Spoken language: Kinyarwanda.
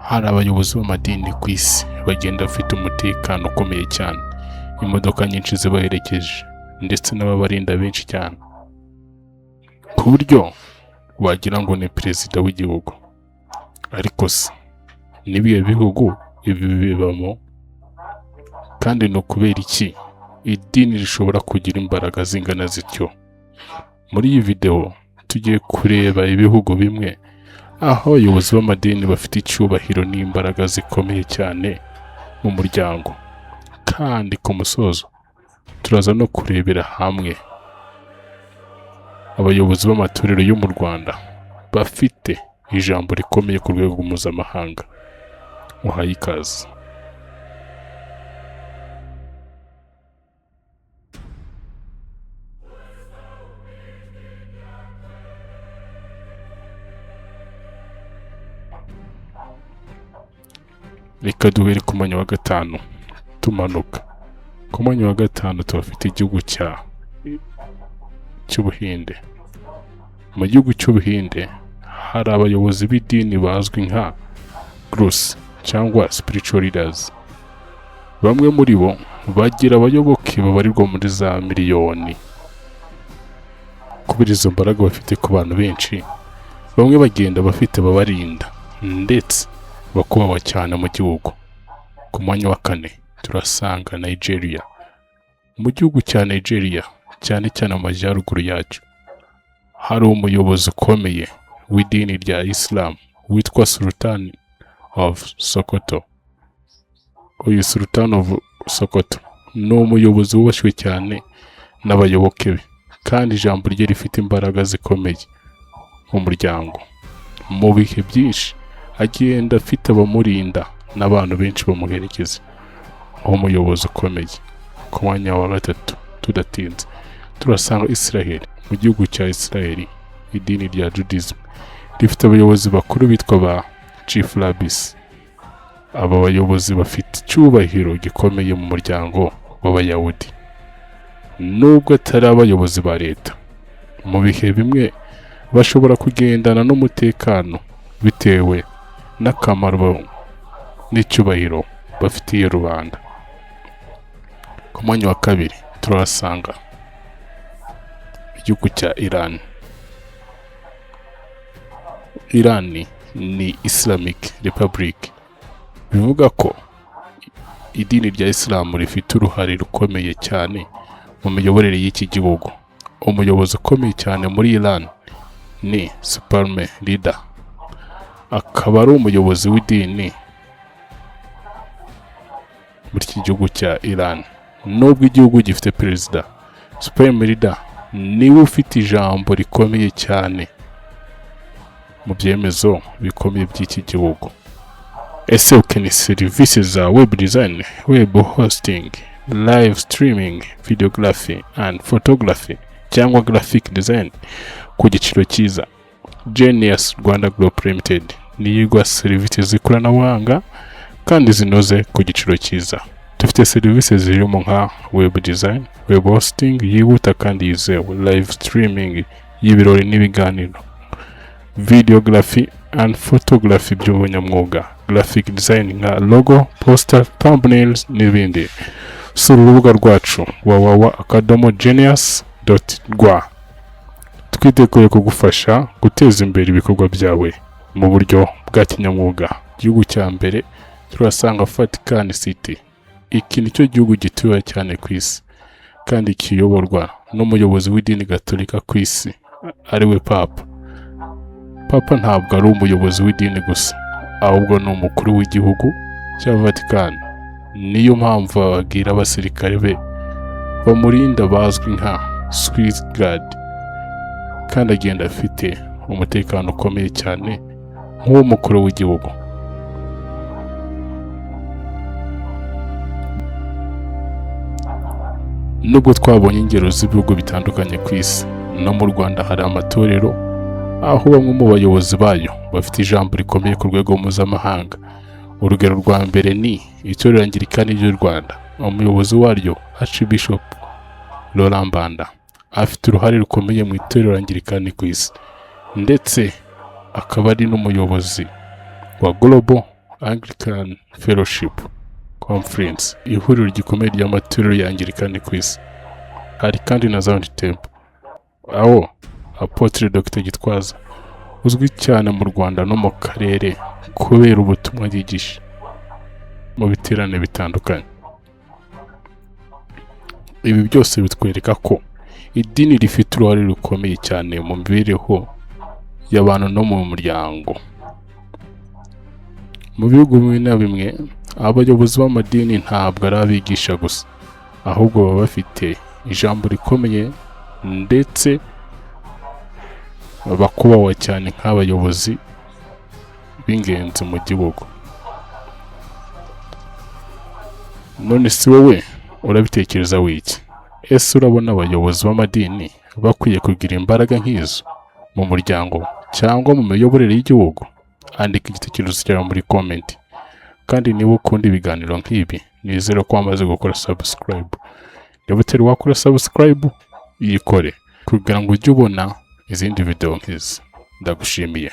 hari abayobozi b'amadini ku isi bagenda bafite umutekano ukomeye cyane, imodoka nyinshi zibaherekeje ndetse n'ababarinda benshi cyane, ku buryo wagira ngo ni perezida w'igihugu. Ariko se n'ibihe bihugu ibi bibamo? Kandi ni ukubera iki idini rishobora kugira imbaraga zingana zityo? Muri iyi video tugiye kureba ibihugu bimwe aho abayobozi b'amadini bafite icyubahiro n'imbaraga zikomeye cyane mu muryango, kandi ku musozo turaza no kurebera hamwe abayobozi b'amatorero yo mu Rwanda bafite ijambo rikomeye ku rwego mpuzamahanga. Muhaye ikaze. Reka duhere ku mwanya wa gatanu tumanuka. Ku mwanya wa gatanu tubafite igihugu cy'Ubuhinde. Mu gihugu cy'Ubuhinde hari abayobozi b'idini bazwi nka gurus cyangwa spiritual leaders. Bamwe muri bo bagira abayoboke babarirwa muri za miliyoni. Kubera izo mbaraga bafite ku bantu benshi, bamwe bagenda bafite babarinda ndetse bakubahwa cyane mu gihugu. Ku mwanya wa kane turasanga Nigeria. Mu gihugu cya Nigeria, cyane cyane mu majyaruguru yacyo, hari umuyobozi ukomeye w'idini rya Islam witwa Sultan of Sokoto. Uyu Sultan of Sokoto ni umuyobozi wubashywe cyane n'abayoboke be, kandi ijambo rye rifite imbaraga zikomeye mu muryango. Mu bihe byinshi agenda afite abamurinda n'abantu benshi bamuherekeza. Umuyobozi ukomeye. Ku mwanya wa gatatu tudatinze turasanga Israel. Mu gihugu cya Israel, idini rya Judaism rifite abayobozi bakuru bitwa ba Chief Rabbis. Aba bayobozi bafite icyubahiro gikomeye mu muryango w'Abayahudi, nubwo atari abayobozi ba leta. Mu bihe bimwe bashobora kugendana n'umutekano bitewe n'akamaro n'icyubahiro bafitiye rubanda. Ku mwanya wa kabiri turasanga igihugu cya Iran. Iran ni Islamic Republic, bivuga ko idini rya Islam rifite uruhare rukomeye cyane mu miyoborere y'iki gihugu. Umuyobozi ukomeye cyane muri Iran ni Supreme Leader, akaba ari umuyobozi w'idini muri iki gihugu cya Iran. Nubwo igihugu gifite perezida, Supreme Leader niwe ufite ijambo rikomeye cyane mu byemezo bikomeye by'iki gihugu. Ese ukeneye serivisi za web design, web hosting, live streaming, videography and photography cyangwa graphic design ku giciro cyiza? Genius Rwanda Group Limited niyigwa serivisi z'ikoranabuhanga kandi zinoze ku giciro cyiza. Dufite serivisi zirimo nka web design, web hosting yihuta kandi yizewe, live streaming y'ibirori n'ibiganiro, videography and photography by'ubunyamwuga, graphic design nka logo, poster, thumbnails n'ibindi. Sura urubuga rwacu www.genius.rwa. Twiteguye kugufasha guteza imbere ibikorwa byawe mu buryo bwa kinyamwuga. Igihugu cya mbere turasanga Vatican City. Iki nicyo gihugu gituwe cyane ku isi kandi kiyoborwa n'umuyobozi w'idini gatolika ku isi, ariwe Papa. Papa ntabwo ari umuyobozi w'idini gusa, ahubwo ni umukuru w'igihugu cya Vatican. Niyo mpamvu bababwira abasirikare be bamurinda bazwi nka Swiss Guard, kandi agenda afite umutekano ukomeye cyane nk'uw'umukuru w'igihugu. Nubwo twabonye ingero z'ibihugu bitandukanye ku isi, no mu Rwanda hari amatorero aho bamwe mu bayobozi bayo bafite ijambo rikomeye ku rwego mpuzamahanga. Urugero rwa mbere ni itorero Anglikani ry'u Rwanda. Umuyobozi waryo Archbishop Laurent Mbanda afite uruhare rukomeye mu itorero Anglikani ku isi, ndetse akaba ari n'umuyobozi wa Global Anglican Fellowship Conference, ihuriro rikomeye ry'amatorero ya Anglican ku isi. Hari kandi na Zion Temple, aho Apotre Dr. Gitwaza uzwi cyane mu Rwanda no mu karere kubera ubutumwa yigisha mu biterane bitandukanye. Ibi byose bitwereka ko idini rifite uruhare rukomeye cyane mu mibereho y'abantu no mu muryango. Mu bihugu bimwe na bimwe, abayobozi b'amadini ntabwo ari abigisha gusa, ahubwo baba bafite ijambo rikomeye ndetse bakubahwa cyane nk'abayobozi b'ingenzi mu gihugu. None si wowe urabitekereza wiki? Ese urabona abayobozi b'amadini bakwiye kugira imbaraga nk'izo mu muryango cyangwa mu miyoborere y'igihugu? Andika igitekerezo cyawe muri comment. Kandi niba ukunda ibiganiro nk'ibi, nizere ko wamaze gukora subscribe. Niba utari wakora subscribe, yikore kugira ngo ujye ubona izindi video nk'izi. Ndagushimiye.